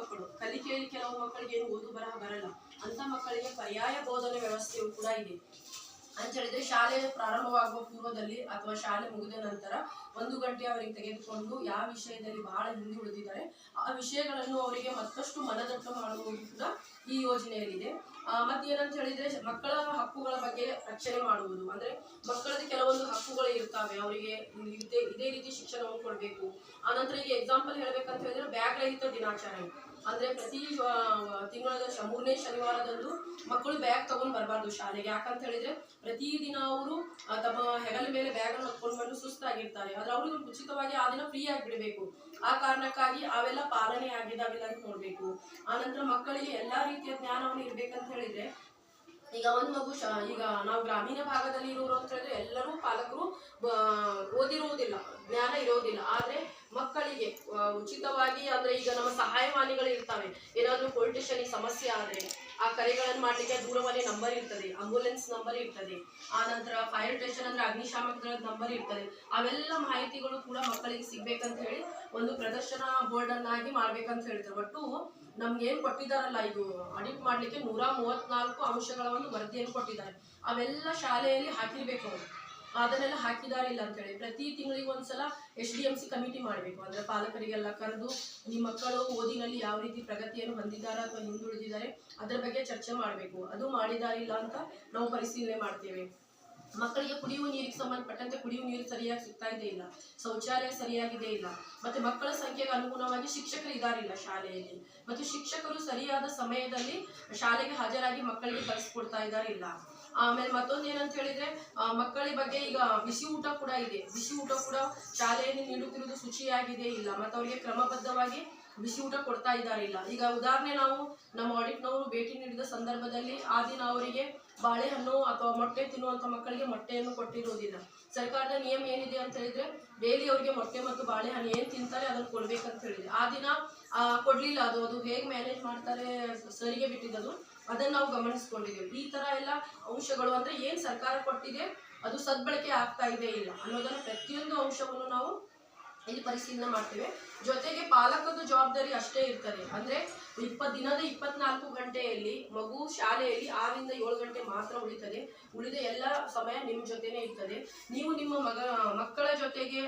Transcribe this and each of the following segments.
ಮಕ್ಕಳು ಕಲಿಕೆಯಲ್ಲಿ ಕೆಲವು ಮಕ್ಕಳಿಗೆ ಏನು ಓದು ಬರಹ ಬರಲ್ಲ ಅಂತ ಮಕ್ಕಳಿಗೆ ಪರ್ಯಾಯ ಬೋಧನೆ ವ್ಯವಸ್ಥೆಯು ಕೂಡ ಇದೆ ಅಂತ ಹೇಳಿದ್ರೆ ಶಾಲೆ ಪ್ರಾರಂಭವಾಗುವ ಪೂರ್ವದಲ್ಲಿ ಅಥವಾ ಶಾಲೆ ಮುಗಿದ ನಂತರ 1 ಗಂಟೆ ಅವರಿಗೆ ತೆಗೆದುಕೊಂಡು ಯಾವ ವಿಷಯದಲ್ಲಿ ಬಹಳ ಹಿಂದೆ ಉಳಿದಿದ್ದಾರೆ ಆ ವಿಷಯಗಳನ್ನು ಅವರಿಗೆ ಮತ್ತಷ್ಟು ಮನದಟ್ಟು ಮಾಡುವುದು ಕೂಡ ಈ ಯೋಜನೆಯಲ್ಲಿದೆ. ಮತ್ತೇನಂತ ಹೇಳಿದ್ರೆ ಮಕ್ಕಳ ಹಕ್ಕುಗಳ ಬಗ್ಗೆ ರಕ್ಷಣೆ ಮಾಡುವುದು, ಅಂದ್ರೆ ಮಕ್ಕಳದ್ದು ಕೆಲವೊಂದು ಹಕ್ಕುಗಳು ಇರ್ತವೆ, ಅವರಿಗೆ ಇದೇ ರೀತಿ ಶಿಕ್ಷಣವನ್ನು ಕೊಡಬೇಕು. ಆನಂತರ ಈಗ ಎಕ್ಸಾಂಪಲ್ ಹೇಳ್ಬೇಕಂತ ಹೇಳಿದ್ರೆ ಬ್ಯಾಗ್ ರಹಿತ ದಿನಾಚರಣೆ, ಅಂದ್ರೆ ಪ್ರತಿ ತಿಂಗಳ 3ನೇ ಶನಿವಾರದಂದು ಮಕ್ಕಳು ಬ್ಯಾಗ್ ತಗೊಂಡು ಬರಬಾರ್ದು ಶಾಲೆಗೆ. ಯಾಕಂತ ಹೇಳಿದ್ರೆ ಪ್ರತಿದಿನ ಅವರು ತಮ್ಮ ಹೆಗಲ ಮೇಲೆ ಬ್ಯಾಗ್ ಅನ್ನು ಹೊತ್ಕೊಂಡು ಬಂದು ಸುಸ್ತಾಗಿರ್ತಾರೆ, ಆದ್ರೆ ಅವ್ರಿಗೆ ಉಚಿತವಾಗಿ ಆ ದಿನ ಫ್ರೀ ಆಗಿ ಬಿಡಬೇಕು. ಆ ಕಾರಣಕ್ಕಾಗಿ ಅವೆಲ್ಲ ಪಾಲನೆ ಆಗಿದಾವಿಲ್ಲ ಅಂತ ನೋಡ್ಬೇಕು. ಆನಂತರ ಮಕ್ಕಳಿಗೆ ಎಲ್ಲಾ ರೀತಿಯ ಜ್ಞಾನವನ್ನು ಇರ್ಬೇಕಂತ ಹೇಳಿದ್ರೆ ಈಗ ಒಂದು ಮಗು ಈಗ ನಾವು ಗ್ರಾಮೀಣ ಭಾಗದಲ್ಲಿ ಇರೋರು ಅಂತ ಹೇಳಿದ್ರೆ ಎಲ್ಲರೂ ಪಾಲಕರು ಓದಿರುವುದಿಲ್ಲ, ಜ್ಞಾನ ಇರೋದಿಲ್ಲ. ಆದ್ರೆ ಮಕ್ಕಳಿಗೆ ಉಚಿತವಾಗಿ ಅಂದ್ರೆ ಈಗ ನಮ್ಮ ಸಹಾಯವಾಣಿಗಳು ಇರ್ತವೆ, ಏನಾದ್ರೂ ಪೊಲೀಸ್ ಸ್ಟೇಷನ್ ಸಮಸ್ಯೆ ಆದ್ರೆ ಆ ಕರೆಗಳನ್ನು ಮಾಡ್ಲಿಕ್ಕೆ ದೂರವಾಣಿ ನಂಬರ್ ಇರ್ತದೆ, ಆಂಬುಲೆನ್ಸ್ ನಂಬರ್ ಇರ್ತದೆ, ಆ ನಂತರ ಫೈರ್ ಸ್ಟೇಷನ್ ಅಂದ್ರೆ ಅಗ್ನಿಶಾಮಕದ ನಂಬರ್ ಇರ್ತದೆ. ಅವೆಲ್ಲ ಮಾಹಿತಿಗಳು ಕೂಡ ಮಕ್ಕಳಿಗೆ ಸಿಗ್ಬೇಕಂತ ಹೇಳಿ ಒಂದು ಪ್ರದರ್ಶನ ಬೋರ್ಡ್ ಅನ್ನಾಗಿ ಮಾಡ್ಬೇಕಂತ ಹೇಳ್ತಾರೆ. ಒಟ್ಟು ನಮ್ಗೆ ಏನ್ ಕೊಟ್ಟಿದಾರಲ್ಲ, ಇದು ಅಡಿಟ್ ಮಾಡ್ಲಿಕ್ಕೆ 134 ಅಂಶಗಳ ಒಂದು ವರದಿಯನ್ನು ಕೊಟ್ಟಿದ್ದಾರೆ. ಅವೆಲ್ಲ ಶಾಲೆಯಲ್ಲಿ ಹಾಕಿರ್ಬೇಕು ಅವರು, ಅದನ್ನೆಲ್ಲ ಹಾಕಿದಾರೆ ಇಲ್ಲ ಅಂತ ಹೇಳಿ ಪ್ರತಿ ತಿಂಗಳಿಗೆ ಒಂದ್ಸಲ SDMC ಕಮಿಟಿ ಮಾಡಬೇಕು. ಅಂದ್ರೆ ಪಾಲಕರಿಗೆಲ್ಲ ಕರೆದು ನಿಮ್ಮ ಮಕ್ಕಳು ಓದಿನಲ್ಲಿ ಯಾವ ರೀತಿ ಪ್ರಗತಿಯನ್ನು ಹೊಂದಿದ್ದಾರೆ ಅಥವಾ ಹಿಂದುಳಿದಿದ್ದಾರೆ ಅದರ ಬಗ್ಗೆ ಚರ್ಚೆ ಮಾಡಬೇಕು. ಅದು ಮಾಡಿದಾರಿಲ್ಲ ಅಂತ ನಾವು ಪರಿಶೀಲನೆ ಮಾಡ್ತೇವೆ. ಮಕ್ಕಳಿಗೆ ಕುಡಿಯುವ ನೀರಿಗೆ ಸಂಬಂಧಪಟ್ಟಂತೆ ಕುಡಿಯುವ ನೀರು ಸರಿಯಾಗಿ ಸಿಗ್ತಾ ಇದೆ ಇಲ್ಲ, ಶೌಚಾಲಯ ಸರಿಯಾಗಿದೆ ಇಲ್ಲ, ಮತ್ತೆ ಮಕ್ಕಳ ಸಂಖ್ಯೆಗೆ ಅನುಗುಣವಾಗಿ ಶಿಕ್ಷಕರು ಇದಾರಿಲ್ಲ ಶಾಲೆಯಲ್ಲಿ, ಮತ್ತು ಶಿಕ್ಷಕರು ಸರಿಯಾದ ಸಮಯದಲ್ಲಿ ಶಾಲೆಗೆ ಹಾಜರಾಗಿ ಮಕ್ಕಳಿಗೆ ಕಲಿಸ್ಕೊಡ್ತಾ ಇದ್ದಾರೆ ಇಲ್ಲ. ಆಮೇಲೆ ಮತ್ತೊಂದು ಏನಂತ ಹೇಳಿದ್ರೆ ಮಕ್ಕಳ ಬಗ್ಗೆ ಈಗ ಬಿಸಿ ಊಟ ಕೂಡ ಇದೆ, ಬಿಸಿ ಊಟ ಕೂಡ ಶಾಲೆಯಲ್ಲಿ ನೀಡುತ್ತಿರುವುದು ಶುಚಿಯಾಗಿದೆ ಇಲ್ಲ, ಮತ್ತು ಅವರಿಗೆ ಕ್ರಮಬದ್ಧವಾಗಿ ಬಿಸಿ ಊಟ ಕೊಡ್ತಾ ಇದ್ದಾರೆ ಇಲ್ಲ. ಈಗ ಉದಾಹರಣೆ ನಾವು ನಮ್ಮ ಆಡಿಟ್ನವರು ಭೇಟಿ ನೀಡಿದ ಸಂದರ್ಭದಲ್ಲಿ ಆ ದಿನ ಅವರಿಗೆ ಬಾಳೆಹಣ್ಣು ಅಥವಾ ಮೊಟ್ಟೆ ತಿನ್ನುವಂತ ಮಕ್ಕಳಿಗೆ ಮೊಟ್ಟೆಯನ್ನು ಕೊಟ್ಟಿರುವುದಿಲ್ಲ. ಸರ್ಕಾರದ ನಿಯಮ ಏನಿದೆ ಅಂತ ಹೇಳಿದ್ರೆ ಡೈಲಿ ಅವರಿಗೆ ಮೊಟ್ಟೆ ಮತ್ತು ಬಾಳೆಹಣ್ಣು ಏನ್ ತಿಂತಾರೆ ಅದನ್ನು ಕೊಡ್ಬೇಕಂತ ಹೇಳಿದೆ. ಆ ದಿನ ಕೊಡ್ಲಿಲ್ಲ. ಅದು ಹೇಗೆ ಮ್ಯಾನೇಜ್ ಮಾಡ್ತಾರೆ ಸರಿಗೆ ಬಿಟ್ಟಿದ್ದದು, ಅದನ್ನ ನಾವು ಗಮನಿಸ್ಕೊಂಡಿದ್ದೇವೆ. ಈ ತರ ಎಲ್ಲ ಅಂಶಗಳು ಅಂದ್ರೆ ಏನ್ ಸರ್ಕಾರ ಕೊಟ್ಟಿದೆ ಅದು ಸದ್ಬಳಕೆ ಆಗ್ತಾ ಇದೆ ಇಲ್ಲ ಅನ್ನೋದನ್ನ ಪ್ರತಿಯೊಂದು ಅಂಶವನ್ನು ನಾವು ಇಲ್ಲಿ ಪರಿಶೀಲನೆ ಮಾಡ್ತೇವೆ. ಜೊತೆಗೆ ಪಾಲಕದ ಜವಾಬ್ದಾರಿ ಅಷ್ಟೇ ಇರ್ತದೆ. ಅಂದ್ರೆ ದಿನದ 24 ಗಂಟೆಯಲ್ಲಿ ಮಗು ಶಾಲೆಯಲ್ಲಿ 6ರಿಂದ 7 ಗಂಟೆ ಮಾತ್ರ ಉಳಿತದೆ, ಉಳಿದ ಎಲ್ಲ ಸಮಯ ನಿಮ್ಮ ಜೊತೆನೆ ಇರ್ತದೆ. ನೀವು ನಿಮ್ಮ ಮಕ್ಕಳ ಜೊತೆಗೆ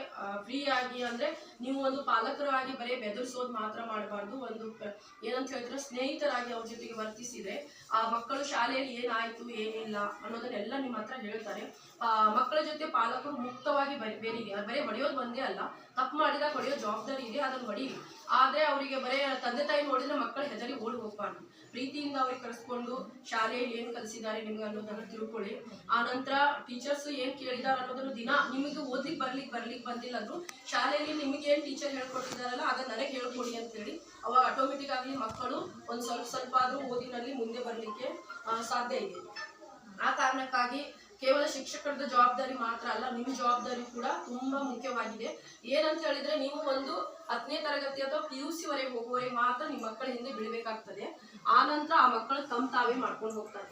ಫ್ರೀ ಆಗಿ ಅಂದ್ರೆ ನೀವು ಒಂದು ಪಾಲಕರಾಗಿ ಬರೀ ಬೆದರಿಸೋದು ಮಾತ್ರ ಮಾಡಬಾರ್ದು. ಒಂದು ಏನಂತ ಹೇಳಿದ್ರೆ ಸ್ನೇಹಿತರಾಗಿ ಅವ್ರ ಜೊತೆಗೆ ವರ್ತಿಸಿದ್ರೆ ಆ ಮಕ್ಕಳು ಶಾಲೆಯಲ್ಲಿ ಏನಾಯ್ತು ಏನಿಲ್ಲ ಅನ್ನೋದನ್ನೆಲ್ಲ ನಿಮ್ಮ ಹತ್ರ ಹೇಳ್ತಾರೆ. ಮಕ್ಕಳ ಜೊತೆ ಪಾಲಕರು ಮುಕ್ತವಾಗಿ ಬೇರಿಗೆ ಬರೀ ಹೊಡೆಯೋದು ಒಂದೇ ಅಲ್ಲ, ತಪ್ಪು ಮಾಡಿದಾಗ ಹೊಡೆಯೋ ಜವಾಬ್ದಾರಿ ಇದೆ, ಅದನ್ನು ಹೊಡೀರಿ. ಆದ್ರೆ ಅವರಿಗೆ ಬರೀ ತಂದೆ ತಾಯಿ ನೋಡಿದ್ರೆ ಮಕ್ಕಳು ಹೆದರಿ ಓಡಿ ಹೋಗ್ಬಾರ್ದು. ಪ್ರೀತಿಯಿಂದ ಅವ್ರಿಗೆ ಕರೆಸ್ಕೊಂಡು ಶಾಲೆಯಲ್ಲಿ ಏನು ಕಲಿಸಿದ್ದಾರೆ ನಿಮ್ಗೆ ಅನ್ನೋದನ್ನು ತಿಳ್ಕೊಳ್ಳಿ. ಆ ನಂತರ ಟೀಚರ್ಸ್ ಏನ್ ಕೇಳಿದಾರೆ ಅನ್ನೋದನ್ನು ದಿನ ನಿಮಗೆ ಓದ್ಲಿಕ್ಕೆ ಬರ್ಲಿಕ್ಕೆ ಬಂದಿಲ್ಲ ಅಂದ್ರು ಶಾಲೆಯಲ್ಲಿ ನಿಮಗೆ ಏನ್ ಟೀಚರ್ ಹೇಳ್ಕೊಟ್ಟಿದಾರಲ್ಲ ಅದನ್ನ ನನಗೆ ಹೇಳ್ಕೊಡಿ ಅಂತ ಹೇಳಿ ಅವಾಗ ಆಟೋಮೆಟಿಕ್ ಆಗಿ ಮಕ್ಕಳು ಒಂದು ಸ್ವಲ್ಪ ಆದ್ರೂ ಓದಿನಲ್ಲಿ ಮುಂದೆ ಬರ್ಲಿಕ್ಕೆ ಸಾಧ್ಯ ಇದೆ. ಆ ಕಾರಣಕ್ಕಾಗಿ ಕೇವಲ ಶಿಕ್ಷಕರದ ಜವಾಬ್ದಾರಿ ಮಾತ್ರ ಅಲ್ಲ, ನಿಮ್ಮ ಜವಾಬ್ದಾರಿ ಕೂಡ ತುಂಬಾ ಮುಖ್ಯವಾಗಿದೆ. ಏನಂತ ಹೇಳಿದ್ರೆ ನೀವು ಒಂದು 10ನೇ ತರಗತಿ ಅಥವಾ PUC ವರೆಗೆ ಹೋಗುವವರೆಗೆ ಮಾತ್ರ ನಿಮ್ಮ ಮಕ್ಕಳ ಹಿಂದೆ ಬೀಳ್ಬೇಕಾಗ್ತದೆ. ಆ ನಂತರ ಆ ಮಕ್ಕಳು ತಾವೇ ಮಾಡ್ಕೊಂಡು ಹೋಗ್ತಾರೆ.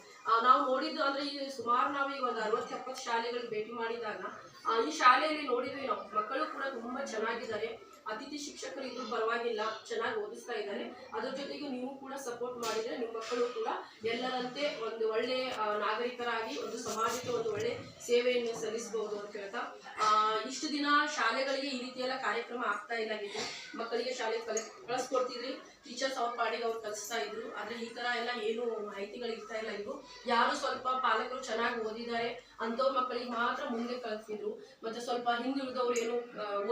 ನಾವು ನೋಡಿದ್ದು ಅಂದ್ರೆ ಈ ಸುಮಾರು ನಾವು ಈಗ ಒಂದು 60-70 ಶಾಲೆಗಳಿಗೆ ಭೇಟಿ ಮಾಡಿದಾಗ ಈ ಶಾಲೆಯಲ್ಲಿ ನೋಡಿದ್ವಿ ನಾವು, ಮಕ್ಕಳು ಕೂಡ ತುಂಬಾ ಚೆನ್ನಾಗಿದ್ದಾರೆ, ಅತಿಥಿ ಶಿಕ್ಷಕರು ಇದ್ರು ಪರವಾಗಿಲ್ಲ, ಚೆನ್ನಾಗಿ ಓದಿಸ್ತಾ ಇದ್ದಾರೆ. ಅದ್ರ ಜೊತೆಗೆ ನೀವು ಕೂಡ ಸಪೋರ್ಟ್ ಮಾಡಿದ್ರೆ ನಿಮ್ಮ ಮಕ್ಕಳು ಕೂಡ ಎಲ್ಲರಂತೆ ಒಂದು ಒಳ್ಳೆ ನಾಗರಿಕರಾಗಿ ಒಂದು ಸಮಾಜಕ್ಕೆ ಒಂದು ಒಳ್ಳೆ ಸೇವೆಯನ್ನು ಸಲ್ಲಿಸಬಹುದು ಅಂತ ಹೇಳ್ತಾ ಇಷ್ಟು ದಿನ ಶಾಲೆಗಳಿಗೆ ಈ ರೀತಿ ಎಲ್ಲ ಕಾರ್ಯಕ್ರಮ ಆಗ್ತಾ ಇಲ್ಲ. ಮಕ್ಕಳಿಗೆ ಶಾಲೆ ಕಳಿಸ್ಕೊಡ್ತಿದ್ರಿ, ಟೀಚರ್ಸ್ ಅವ್ರ ಪಾಡಿಗೆ ಅವ್ರು ಕಲಿಸ್ತಾ ಇದ್ರು. ಆದ್ರೆ ಈ ತರ ಎಲ್ಲ ಏನು ಮಾಹಿತಿಗಳು ಇರ್ತಾ ಇಲ್ಲ. ಇವು ಯಾರು ಸ್ವಲ್ಪ ಪಾಲಕರು ಚೆನ್ನಾಗಿ ಓದಿದ್ದಾರೆ ಅಂತವ್ರ ಮಕ್ಕಳಿಗೆ ಮಾತ್ರ ಮುಂದೆ ಕಳಿಸ್ತಿದ್ರು, ಮತ್ತೆ ಸ್ವಲ್ಪ ಹಿಂದುಳಿದವ್ರು ಏನು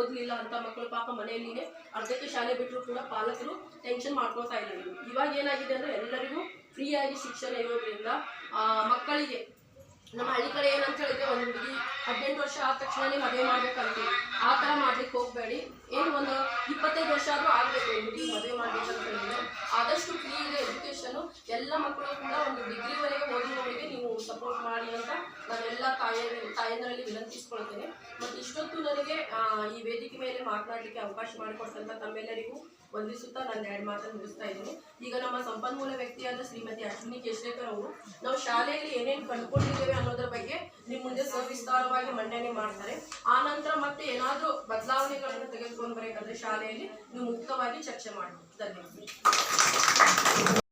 ಓದ್ಲಿಲ್ಲ ಅಂತ ಮಕ್ಕಳು ಪಾಪ ಮನೆಯಲ್ಲಿನೇ ಅರ್ಧಕ್ಕೆ ಶಾಲೆ ಬಿಟ್ಟರು ಕೂಡ ಪಾಲಕರು ಟೆನ್ಷನ್ ಮಾಡ್ಕೊಳ್ತಾ ಇಲ್ಲ. ಇವಾಗ ಏನಾಗಿದೆ ಅಂದ್ರೆ ಎಲ್ಲರಿಗೂ ಫ್ರೀ ಆಗಿ ಶಿಕ್ಷಣ ಇರೋದ್ರಿಂದ ಮಕ್ಕಳಿಗೆ ನಮ್ಮ ಹಳ್ಳಿ ಕಡೆ ಏನಂತ ಹೇಳಿದ್ರೆ ಒಂದು ಹುಡುಗಿ 18 ವರ್ಷ ಆದ ತಕ್ಷಣನೇ ಮದುವೆ ಮಾಡ್ಬೇಕಂತೀವಿ. ಆ ತರ ಮಾಡ್ಲಿಕ್ಕೆ ಹೋಗ್ಬೇಡಿ. ಏನು ಒಂದು 25 ವರ್ಷ ಆದ್ರೂ ಆಗ್ಬೇಕು ಹುಡುಗಿ ಮದುವೆ ಮಾಡ್ಬೇಕಂತ ಹೇಳಿದ್ರೆ ಆದಷ್ಟು ಫ್ರೀ ಇದೆ ಎಜುಕೇಶನ್. ಎಲ್ಲ ಮಕ್ಕಳು ಕೂಡ ಒಂದು ಡಿಗ್ರಿವರೆಗೆ ಓದಿನವರಿಗೆ ನೀವು ಸಪೋರ್ಟ್ ಮಾಡಿ ಅಂತ ನಾನೆಲ್ಲ ತಾಯಂದರಲ್ಲಿ ವಿನಂತಿಸ್ಕೊಳ್ತೇನೆ. ಮತ್ತು ಇಷ್ಟೊತ್ತು ನನಗೆ ಈ ವೇದಿಕೆ ಮೇಲೆ ಮಾತನಾಡಲಿಕ್ಕೆ ಅವಕಾಶ ಮಾಡಿಕೊಟ್ಟಂತ ತಮ್ಮೆಲ್ಲರಿಗೂ ವಂದಿಸುತ್ತಾ ನನ್ನ 2 ಮಾತನ್ನು ಮುಗಿಸ್ತಾ ಇದ್ದೀನಿ. ಈಗ ನಮ್ಮ ಸಂಪನ್ಮೂಲ ವ್ಯಕ್ತಿಯಾದ ಶ್ರೀಮತಿ ಅಶ್ವಿನಿ ಕೇಶ್ರೇಕರ್ ಅವರು ನಾವು ಶಾಲೆಯಲ್ಲಿ ಏನೇನು ಕಂಡುಕೊಂಡಿದ್ದೇವೆ ಅನ್ನೋದ್ರ ಬಗ್ಗೆ ನಿಮ್ಮ ಮುಂದೆ ಸವಿಸ್ತಾರವಾಗಿ ಮಂಡನೆ ಮಾಡ್ತಾರೆ. ಆ ನಂತರ ಮತ್ತೆ ಏನಾದರೂ ಬದಲಾವಣೆಗಳನ್ನು ತೆಗೆದುಕೊಂಡು ಬರಬೇಕಾದ್ರೆ ಶಾಲೆಯಲ್ಲಿ ನೀವು ಮುಕ್ತವಾಗಿ ಚರ್ಚೆ ಮಾಡಿ. ಧನ್ಯವಾದ.